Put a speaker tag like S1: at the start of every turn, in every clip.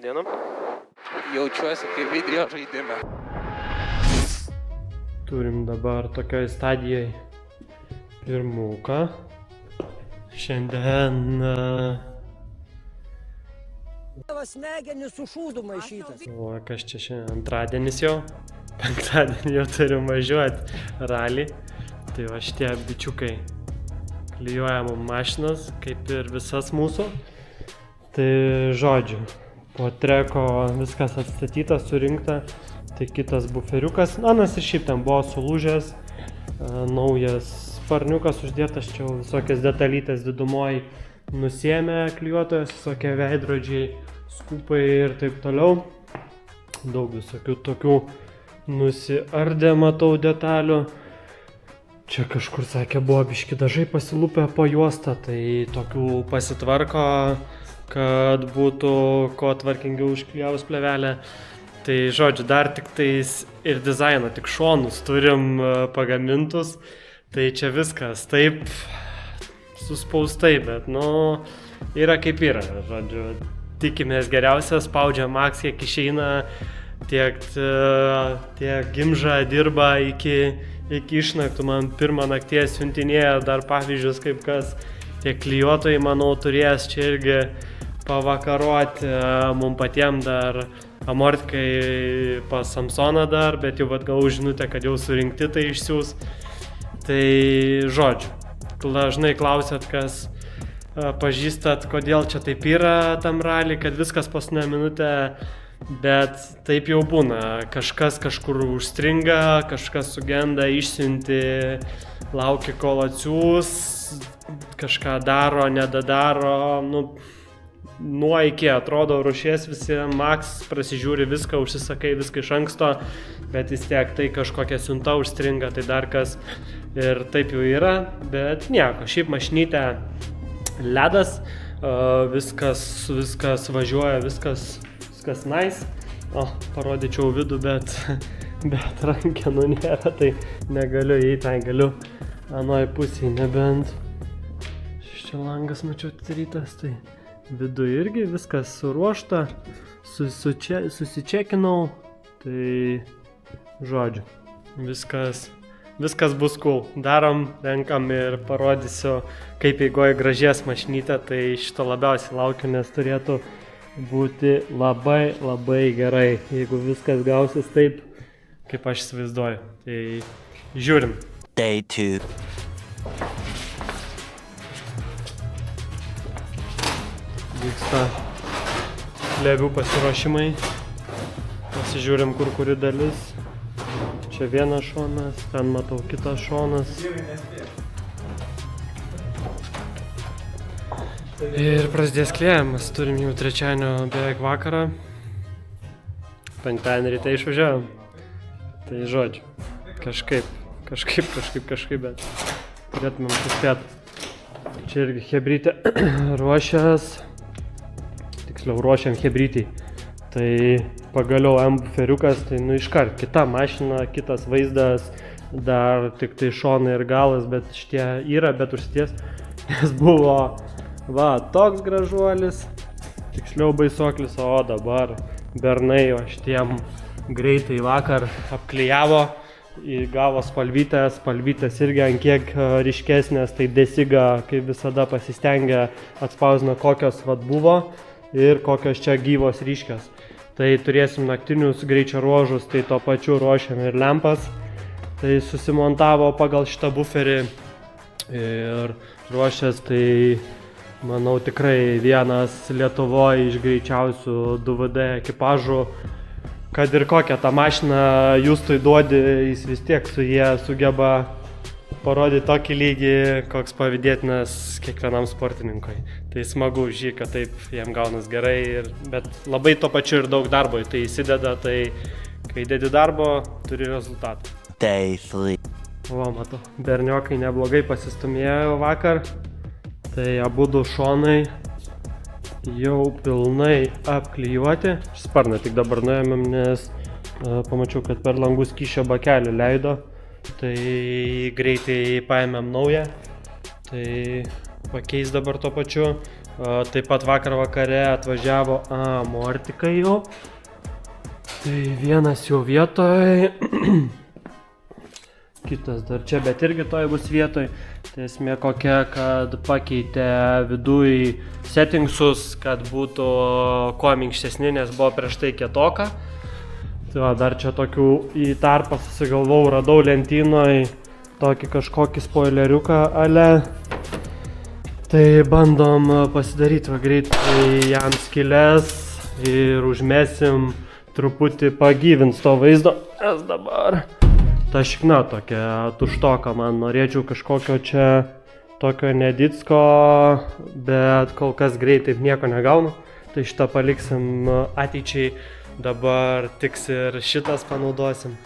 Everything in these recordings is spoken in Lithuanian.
S1: Dienom. Jaučiuosi kaip video žaidime.
S2: Turim dabar tokioj stadijai pirmuką. Šiandien...
S3: Tavo smegenis su šūdu maišytas.
S2: O, kas čia šiandien? Antradienis jau. Penktadienį jau turim važiuoti ralį. Tai va šitie bičiukai klijuoja mum mašinas, kaip ir visas mūsų. Tai žodžiu, po treko viskas atstatyta, surinkta. Tai kitas buferiukas. Anas ir šiaip ten buvo sulūžęs. Naujas sparniukas uždėtas, čia visokias detalytės didumoj nusiėmė klijuotojas, visokie veidrodžiai, skupai ir taip toliau. Daug visokių tokių nusiardė, matau, detalių. Čia kažkur, sakė, buvo biški dažai pasilupę po juostą, tai tokių pasitvarko, kad būtų kuo tvarkingiau užklijavus plėvelę. Tai žodžiu, dar tik tais ir dizainą, tik šonus turim pagamintus, tai čia viskas taip suspaustai, bet yra kaip yra, žodžiu, tikimės geriausia, spaudžiam maks, kiek išeina, tiek gimža dirba iki išnaktų, man pirmą nakties siuntinėja dar pavyzdžius, kaip kas, tiek klijuotojai, manau, turės čia irgi pavakaruoti, mum patiem dar amortikai pas Samsoną dar, bet jau atgavau žinutę, kad jau surinkti, tai išsiūs. Tai žodžiu, dažnai klausėt, kas pažįstat, kodėl čia taip yra tam rally, kad viskas paskutinę minutę, bet taip jau būna. Kažkas kažkur užstringa, kažkas sugenda, išsiunti, laukia kol atsiūs, kažką daro, nedadaro, nuo iki atrodo ruošies visi, maks prasižiūri viską, užsisakai viską iš anksto, bet vis tiek tai kažkokia siunta užstringa, tai dar kas ir taip jau yra, bet nieko, šiaip mašinytė ledas, viskas važiuoja, viskas nice. Parodyčiau vidų, bet rankenų nėra, tai negaliu įeiti, tai galiu anoj pusėje, nebent šis čia langas mačiau atidarytas, tai vidu irgi viskas suruošta, susičekinau, tai žodžiu, viskas bus cool. Darom, renkam ir parodysiu, kaip eigoje gražies mašinytė, tai šito labiausiai laukiu, nes turėtų būti labai, labai gerai, jeigu viskas gausis taip, kaip aš įsivaizduoju. Tai žiūrim.
S4: Day 2.
S2: Vyksta plėvių pasiruošimai, pasižiūrim kuri dalis, čia vienas šonas, ten matau kitas šonas. Ir prasidės klijavimas, turim jau trečiadienio beveik vakarą, penktadienį ryte išvažiavom. Tai žodžiu, kažkaip, bet turėtumėm suspėti. Čia irgi hebrytė ruošiam hebrytį. Tai pagaliau M buferiukas, tai iškart kita mašina, kitas vaizdas, dar tik tai šonai ir galas, bet šitie yra, bet užsities, nes buvo toks gražuolis, tiksliau baisoklis, o dabar bernai, o šitiem greitai vakar apklijavo, gavo spalvytės irgi ant kiek ryškesnės, tai Desiga, kaip visada, pasistengia atspausdino kokios buvo ir kokios čia gyvos ryškios. Tai turėsim naktinius greičio ruožus, tai to pačiu ruošiam ir lempas. Tai susimontavo pagal šitą buferį ir ruošęs, tai manau tikrai vienas Lietuvoje iš greičiausių DVD ekipažų. Kad ir kokią tą mašiną Justui duodi, jis vis tiek su jie sugeba parodyti tokį lygį, koks pavydėtinas kiekvienam sportininkui. Tai smagu už jį, kad taip jam gaunas gerai, bet labai to pačiu ir daug darbo į tai įsideda, tai kai dedi darbo, turi rezultatą.
S4: Day 3.
S2: Matau, berniokai neblogai pasistumėjo vakar, tai abudu šonai jau pilnai apklijuoti. Sparną tik dabar nuėmėm, nes pamačiau, kad per langų skysčio bakelį leido. Tai greitai paėmėm naują. Tai pakeis dabar to pačiu. Taip pat vakar vakare atvažiavo amortikai jau. Tai vienas jau vietoj, kitas dar čia, bet irgi toj bus vietoj. Tai esmė kokia, kad pakeitė viduj settingsus, kad būtų kuo minkštesni, nes buvo prieš tai kietoka. Tai va, dar čia tokių į tarpą susigalvau, radau lentynoj tokį kažkokį spoileriuką ale. Tai bandom pasidaryti va greitai jam skylės ir užmesim truputį pagyvins to vaizdo, nes dabar ta šikna tokia tuštoka, man norėčiau kažkokio čia tokio nedicko, bet kol kas greitai nieko negaunu, tai šitą paliksim ateičiai, dabar tiks ir šitas panaudosim.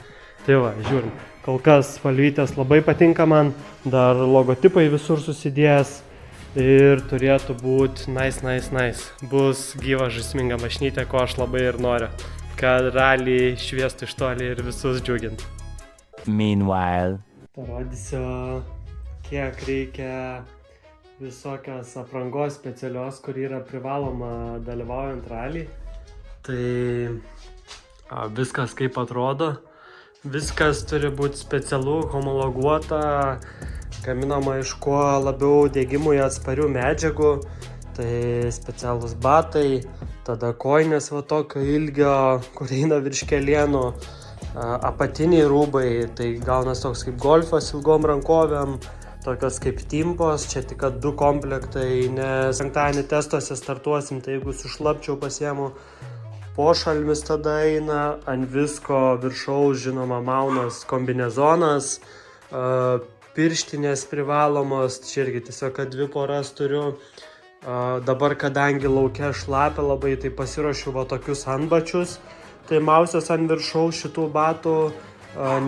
S2: Tai va, žiūrim, kol kas spalvytės labai patinka man, dar logotipai visur susidėjęs ir turėtų būti nice. Bus gyva žaisminga mašinytė, ko aš labai ir noriu, kad ralį šviestų iš toli ir visus džiugint.
S4: Meanwhile.
S2: Parodysiu, kiek reikia visokios aprangos specialios, kur yra privaloma dalyvaujant ralį. Tai viskas kaip atrodo. Viskas turi būti specialu, homologuota, gaminama iš kuo labiau degimui atsparių medžiagų. Tai specialūs batai, tada kojinės va tokio ilgio, kur eina virš kelienų, apatiniai rūbai, tai gaunas toks kaip golfas ilgom rankovėm, tokios kaip timpos, čia tik 2 komplektai, nes penktadienį testuose startuosim, tai jeigu sušlapčiau pasiemu pošalmis tada eina, ant visko viršaus žinoma maunas kombinezonas, pirštinės privalomos, čia irgi tiesiog 2 poras turiu. Dabar kadangi lauke šlapia labai, tai pasiruošiu va tokius antbačius, tai mausios ant viršaus šitų batų,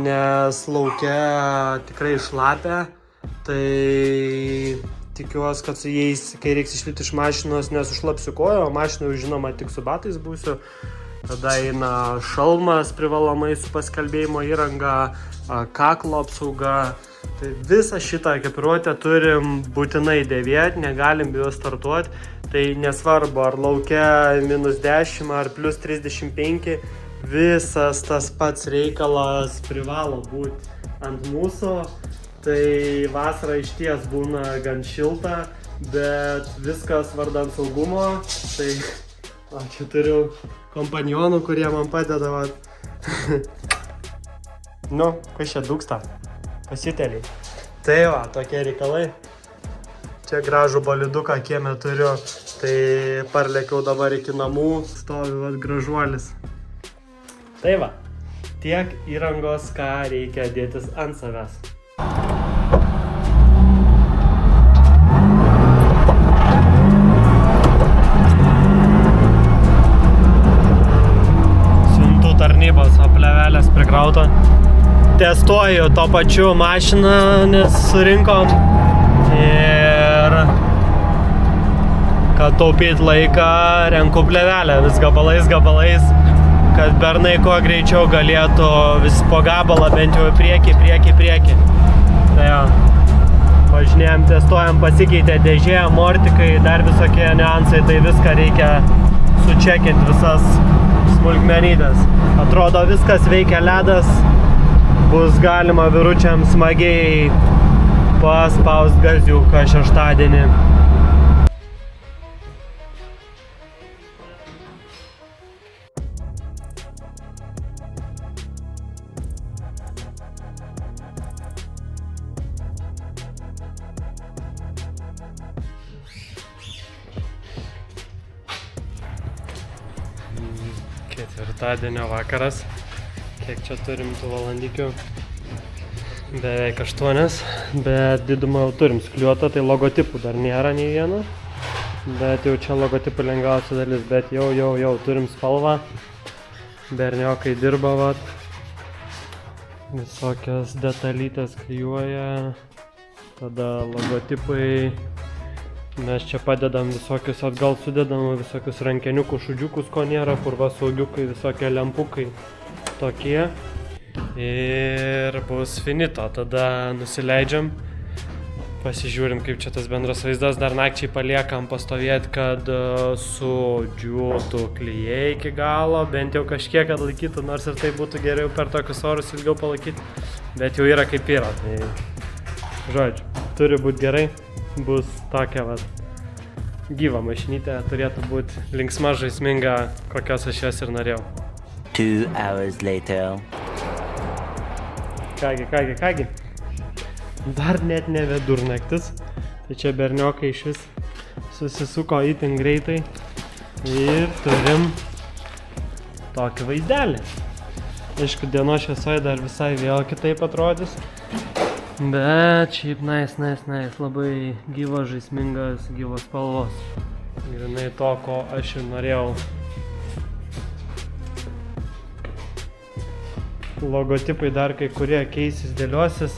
S2: nes lauke tikrai šlapia, tai tikiuosi, kad su jais, kai reiks išlipti iš mašinos, nesušlapsiu kojo, o mašinoj žinoma tik su batais būsiu. Tada eina šalmas privalomai su paskalbėjimo įranga, kaklo apsauga. Tai visą šitą ekipiruotę turim būtinai dėvėti, negalim be jo startuoti. Tai nesvarbu, ar laukia -10 ar +35, visas tas pats reikalas privalo būti ant mūsų. Tai vasarą išties būna gan šilta, bet viskas vardan saugumo. Tai čia turiu kompanionų, kurie man padeda. Nu, kas čia dūksta? Pasiteliai. Tai va, tokie reikalai. Čia gražų boliduką kieme turiu, tai parlėkiau dabar iki namų, stovi vat gražuolis. Tai va, tiek įrangos, ką reikia dėtis ant savęs. Siuntų tarnybos, aplevelės prikrauta. Testuoju to pačiu mašiną, nes surinkom ir kad taupyt laiką renku plėvelę vis gabalais, kad bernai kuo greičiau galėtų vis po gabalą bent jau į priekį. Tai jo, važinėjom, testuojam, pasikeitė dėžė, amortikai, dar visokie niuansai, tai viską reikia sučekinti, visas smulkmenytes. Atrodo viskas veikia ledas. Bus galima vyručiam smagiai paspaust gaziuką šeštadienį. Ketvirtadienio vakaras. Kiek čia turim tų valandikių? Beveik 8, bet didumą jau turim skliuotą, tai logotipų dar nėra nei vieno. Bet jau čia logotipų lengviausia dalis, bet jau turim spalvą. Berniokai dirba, vat. Visokias detalytės klijuoja. Tada logotipai. Mes čia padedam visokius atgal sudedam, visokius rankeniukus, šudžiukus, ko nėra, kur va saugiukai, visokie lempukai. Tokie ir bus finito, tada nusileidžiam, Pasižiūrim, kaip čia tas bendras vaizdas, dar nakčiai paliekam pastovėti, kad sudžiūtų klijai iki galo, bent jau kažkiek atlaikytų, nors ir tai būtų geriau per tokius orus ilgiau palaikyti, bet jau yra kaip yra, tai žodžiu, turi būti gerai, bus tokia gyva mašinytė, turėtų būti linksma, žaisminga, kokios aš jas ir norėjau.
S4: 2 hours later.
S2: Kągi. Dar net ne vidurnaktis, tai čia berniokai iš vis susisuko itin greitai ir turim tokį vaizdelį. Aišku, dienos šviesoje dar visai vėl kitaip atrodys, bet šiaip nice, labai gyvos, žaismingas, gyvos spalvos. Grinai to, ko aš ir norėjau. Logotipai dar kai kurie keisis, dėliosis.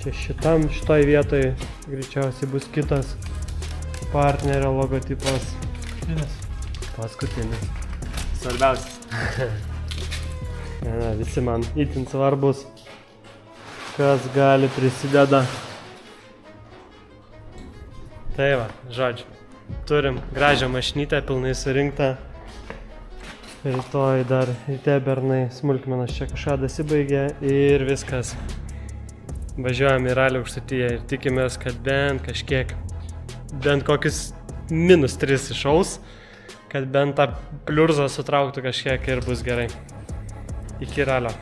S2: Čia šitoj vietoj greičiausiai bus kitas partnerio logotipas. Paskutinis. Svarbiausias. Visi man itin svarbus, kas gali prisideda. Tai va, žodžiu, turim gražią mašinytę, pilnai surinktą. Rytoj dar ryte bernai smulkmenas čia kažką dasibaigė ir viskas. Važiuojam į Ralį Aukštaitiją ir tikimės, kad bent kažkiek, bent kokius -3 išaus, kad bent tą pliurzą sutrauktų kažkiek ir bus gerai. Iki Ralio.